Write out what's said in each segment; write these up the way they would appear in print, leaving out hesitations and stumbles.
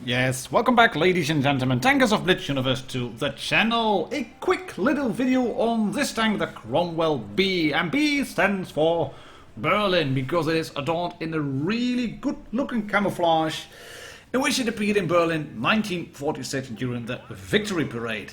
Yes, welcome back ladies and gentlemen, Tankers of Blitz Universe to the channel. A quick little video on this tank, the Cromwell B. And B stands for Berlin, because it is adorned in a really good looking camouflage in which it appeared in Berlin 1946 during the Victory Parade.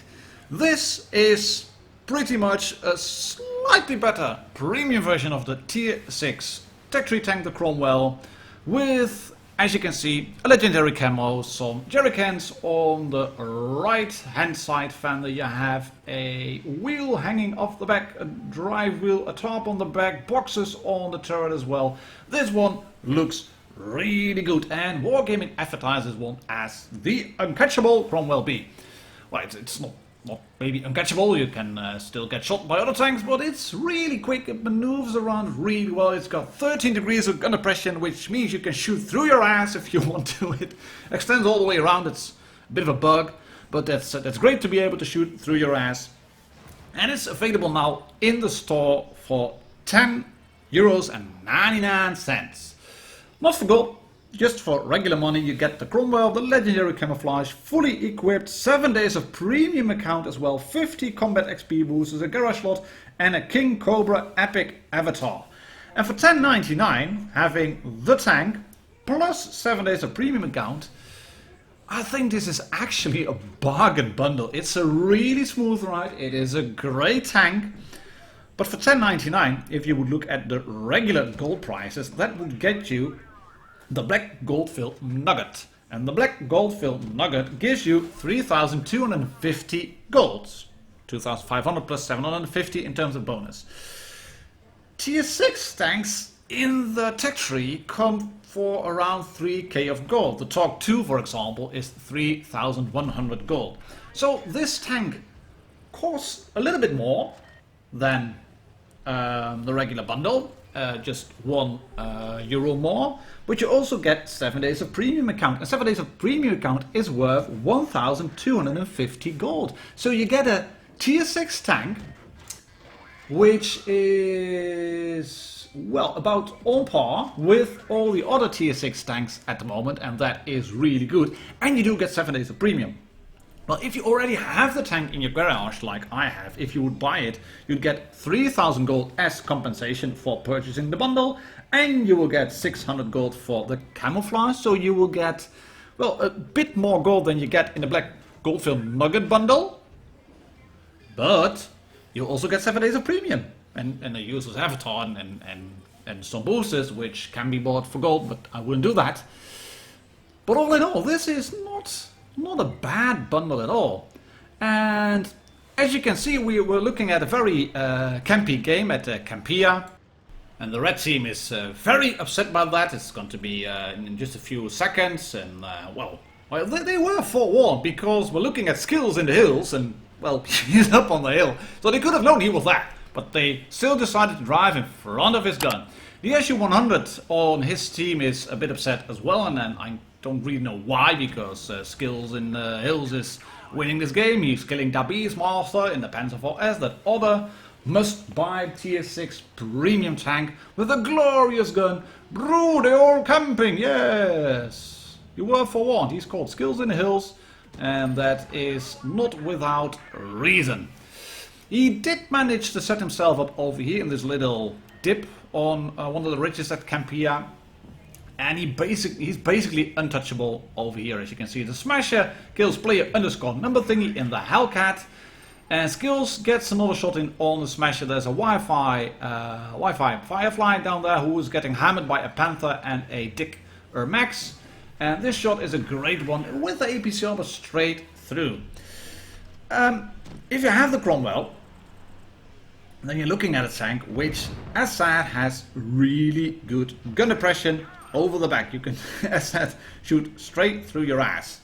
This is pretty much a slightly better premium version of the Tier 6 Tech 3 tank, the Cromwell, with, as you can see, a legendary camo, some jerry cans on the right hand side fender. You have a wheel hanging off the back, a drive wheel, a tarp on the back, boxes on the turret as well. This one looks really good, and Wargaming advertises one as the uncatchable Cromwell B. Well, it's not maybe uncatchable, you can still get shot by other tanks, but it's really quick, it maneuvers around really well. It's got 13 degrees of gun depression, which means you can shoot through your ass if you want to. It extends all the way around. It's a bit of a bug, but that's great to be able to shoot through your ass. And it's available now in the store for €10.99. Not for gold, just for regular money. You get the Cromwell, the legendary camouflage, fully equipped, 7 days of premium account as well, 50 combat XP boosters, a garage slot, and a King Cobra epic avatar. And for $10.99, having the tank plus 7 days of premium account, I think this is actually a bargain bundle. It's a really smooth ride, it is a great tank. But for $10.99, if you would look at the regular gold prices, that would get you the Black Gold-filled Nugget. And the Black Gold-filled Nugget gives you 3,250 golds. 2,500 plus 750 in terms of bonus. Tier 6 tanks in the Tech 3 come for around 3k of gold. The Talk 2, for example, is 3,100 gold. So this tank costs a little bit more than the regular bundle. Just €1 more, but you also get 7 days of premium account, and 7 days of premium account is worth 1,250 gold. So you get a tier 6 tank, which is, well, about on par with all the other tier 6 tanks at the moment, and that is really good. And you do get 7 days of premium. Well, if you already have the tank in your garage, like I have, if you would buy it, you'd get 3,000 gold as compensation for purchasing the bundle, and you will get 600 gold for the camouflage, so you will get, well, a bit more gold than you get in the Black Gold-filled Nugget bundle, but you'll also get 7 days of premium, and a user's avatar, and some boosters, which can be bought for gold, but I wouldn't do that. But all in all, this is not a bad bundle at all. And as you can see, we were looking at a very campy game at Campia, and the red team is very upset about that. It's going to be in just a few seconds, and well, they were forewarned, because we're looking at skills in the hills, and well, he's up on the hill, so they could have known he was that, but they still decided to drive in front of his gun. The SU-100 on his team is a bit upset as well, and then I don't really know why, because Skills in the Hills is winning this game. He's killing Dabi's master in the Panzer IV-S, that other must-buy tier 6 premium tank with a glorious gun. Bro, they're all camping, yes! You were forewarned. He's called Skills in the Hills, and that is not without reason. He did manage to set himself up over here in this little dip on one of the ridges at Campia. And he's basically untouchable over here. As you can see, the Smasher kills player _ number thingy in the Hellcat, and Skills gets another shot in on the Smasher. There's a Wi-Fi Firefly down there who is getting hammered by a Panther and a Dick Max, and this shot is a great one with the APC armor straight through. If you have the Cromwell, then you're looking at a tank which, as said, has really good gun depression over the back. You can, as said, shoot straight through your ass.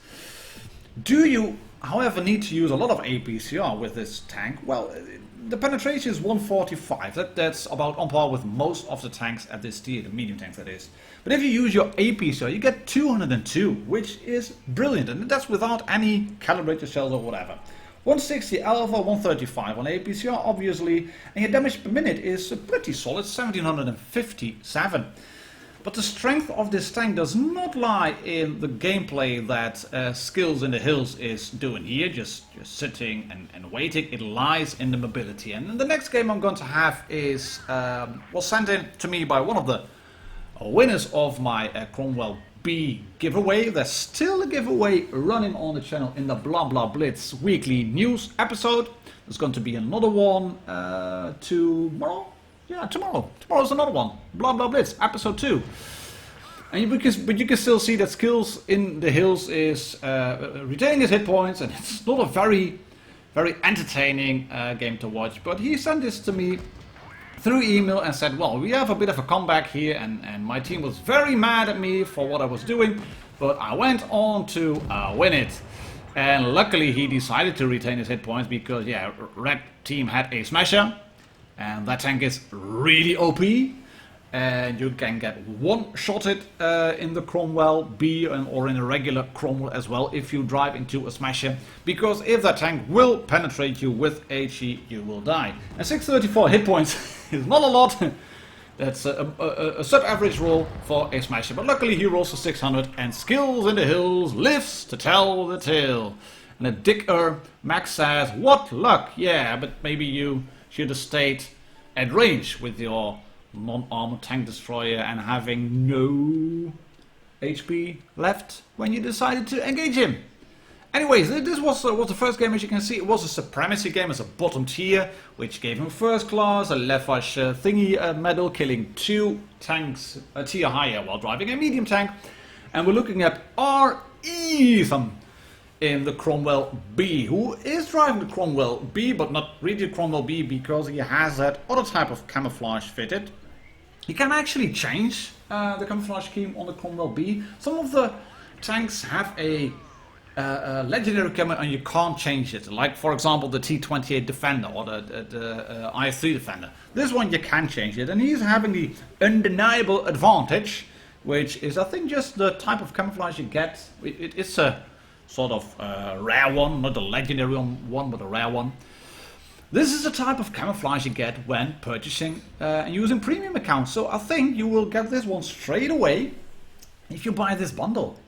Do you, however, need to use a lot of APCR with this tank? Well, the penetration is 145. That's about on par with most of the tanks at this tier, the medium tanks that is. But if you use your APCR, you get 202, which is brilliant, and that's without any calibrated shells or whatever. 160 alpha, 135 on APCR obviously, and your damage per minute is pretty solid, 1757. But the strength of this tank does not lie in the gameplay that Skills in the Hills is doing here, just sitting and waiting. It lies in the mobility. And the next game I'm going to have is was sent in to me by one of the winners of my Cromwell B giveaway. There's still a giveaway running on the channel in the WoT Blitz weekly news episode. There's going to be another one tomorrow. Yeah, tomorrow's another one. WoT Blitz, episode 2. But you can still see that Skills in the Hills is retaining his hit points, and it's not a very entertaining game to watch. But he sent this to me through email and said, well, we have a bit of a comeback here, and my team was very mad at me for what I was doing, but I went on to win it. And luckily he decided to retain his hit points because, yeah, red team had a smasher. And that tank is really OP, and you can get one-shotted in the Cromwell B or in a regular Cromwell as well if you drive into a smasher, because if that tank will penetrate you with HE, you will die. And 634 hit points is not a lot. That's a sub-average roll for a smasher, but luckily he rolls for 600, and Skills in the Hills lives to tell the tale. And a Dicker Max says, what luck, yeah, but maybe you should have stayed at range with your non-armored tank destroyer and having no HP left when you decided to engage him. Anyways, this was the first game. As you can see, it was a supremacy game as a bottom tier, which gave him first class, a Lefash thingy medal, killing 2 tanks a tier higher while driving a medium tank. And we're looking at our Ethan in the Cromwell B, who is driving the Cromwell B, but not really the Cromwell B because he has that other type of camouflage fitted. He can actually change the camouflage scheme on the Cromwell B. Some of the tanks have a legendary camo and you can't change it, like for example the T28 Defender or the IS-3 Defender. This one you can change it, and he's having the undeniable advantage, which is I think just the type of camouflage you get. It's a sort of rare one, not a legendary one, but a rare one. This is the type of camouflage you get when purchasing and using premium accounts. So I think you will get this one straight away if you buy this bundle.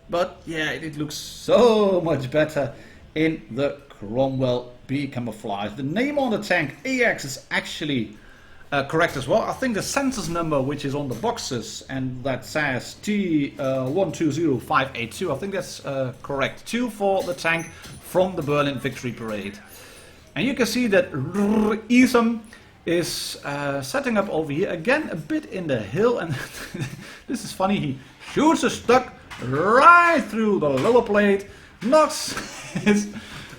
But yeah, it looks so much better in the Cromwell B camouflage. The name on the tank, AX, is actually correct as well. I think the census number which is on the boxes and that says T120582, I think that's correct. 2 for the tank from the Berlin Victory Parade. And you can see that Ethan is setting up over here again a bit in the hill, and this is funny, he shoots a stuck right through the lower plate, knocks his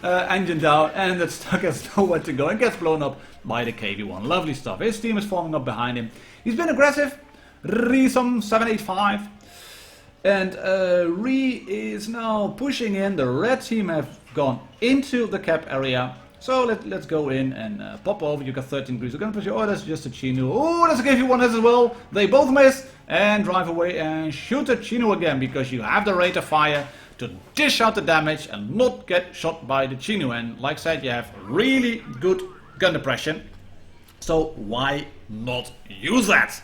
engine down, and that stuck has nowhere to go and gets blown up by the KV-1. Lovely stuff. His team is forming up behind him. He's been aggressive. Risum 785. And Ree is now pushing in. The red team have gone into the cap area. So let's go in and pop over. You got 13 degrees. We're going to push you. Oh, that's just a Chinu. Oh, that's a KV-1 as well. They both miss and drive away and shoot a Chinu again, because you have the rate of fire to dish out the damage and not get shot by the Chinu. And like I said, you have really good gun depression, so why not use that?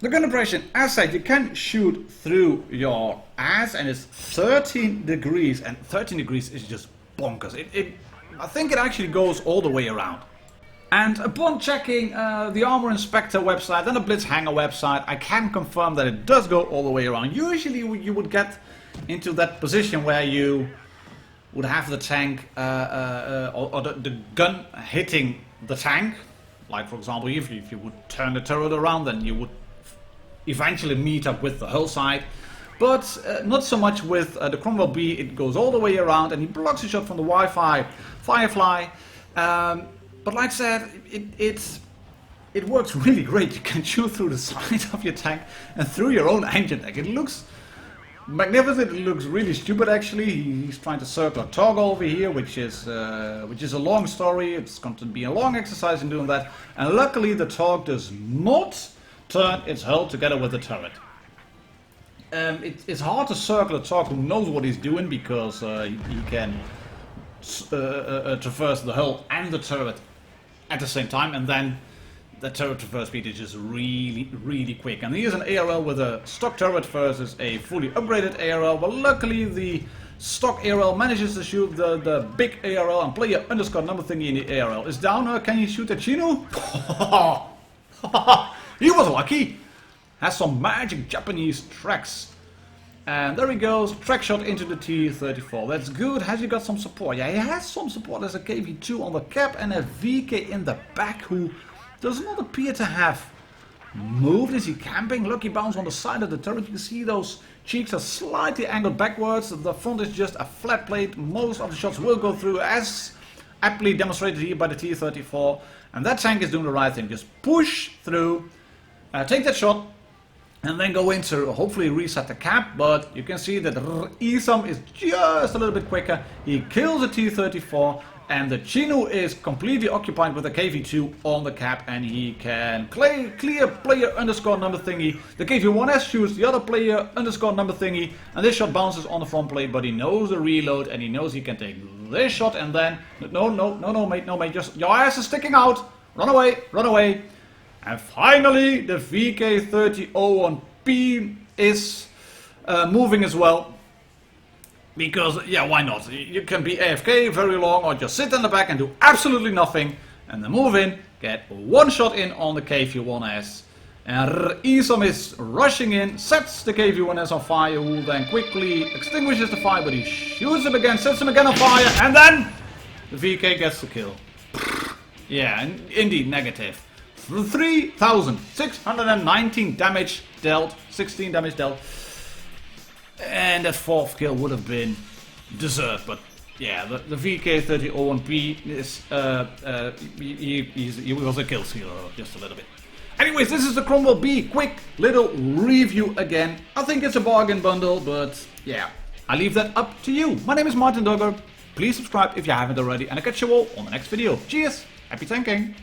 The gun depression, as said, you can shoot through your ass, and it's 13 degrees, and 13 degrees is just bonkers. I think it actually goes all the way around. And upon checking the Armor Inspector website and the Blitz Hanger website, I can confirm that it does go all the way around. Usually you would get into that position where you would have the tank or the gun hitting the tank. Like for example, if you would turn the turret around, then you would eventually meet up with the hull side. But not so much with the Cromwell B. It goes all the way around and he blocks a shot from the Wi-Fi Firefly. But like I said, it works really great. You can shoot through the side of your tank and through your own engine deck. It looks magnificent. It looks really stupid actually. He's trying to circle a toggle over here, which is a long story. It's going to be a long exercise in doing that. And luckily the Tog does not turn its hull together with the turret. It's hard to circle a Tog who knows what he's doing, because he can traverse the hull and the turret at the same time, and then the turret traverse speed is just really quick. And here's an ARL with a stock turret versus a fully upgraded ARL. But luckily the stock ARL manages to shoot the big ARL, and player underscore number thingy in the ARL is down. Can you shoot at Chino? He was lucky. Has some magic Japanese tracks. And there he goes, track shot into the T-34. That's good. Has he got some support? Yeah, he has some support. There's a KV-2 on the cap and a VK in the back who does not appear to have moved. Is he camping? Lucky bounce on the side of the turret. You can see those cheeks are slightly angled backwards. The front is just a flat plate. Most of the shots will go through, as aptly demonstrated here by the T-34. And that tank is doing the right thing. Just push through, take that shot, and then go in to hopefully reset the cap. But you can see that Isam is just a little bit quicker. He kills the T-34, and the Chino is completely occupied with the KV-2 on the cap, and he can clear player underscore number thingy. The KV-1S shoots the other player underscore number thingy, and this shot bounces on the front plate, but he knows the reload, and he knows he can take this shot, and then no mate, just your ass is sticking out. Run away. And finally, the VK3001P is moving as well. Because, yeah, why not? You can be AFK very long, or just sit in the back and do absolutely nothing. And then move in, get one shot in on the KV-1S. And Isam is rushing in, sets the KV-1S on fire, who then quickly extinguishes the fire, but he shoots him again, sets him again on fire, and then the VK gets the kill. Yeah, indeed, negative. 3,619 damage dealt, 16 damage dealt, and that fourth kill would have been deserved. But yeah, the VK3001P is he was a kill stealer just a little bit. Anyways, this is the Cromwell B quick little review again. I think it's a bargain bundle, but yeah, I leave that up to you. My name is Martin Dogger. Please subscribe if you haven't already, and I'll catch you all on the next video. Cheers, happy tanking.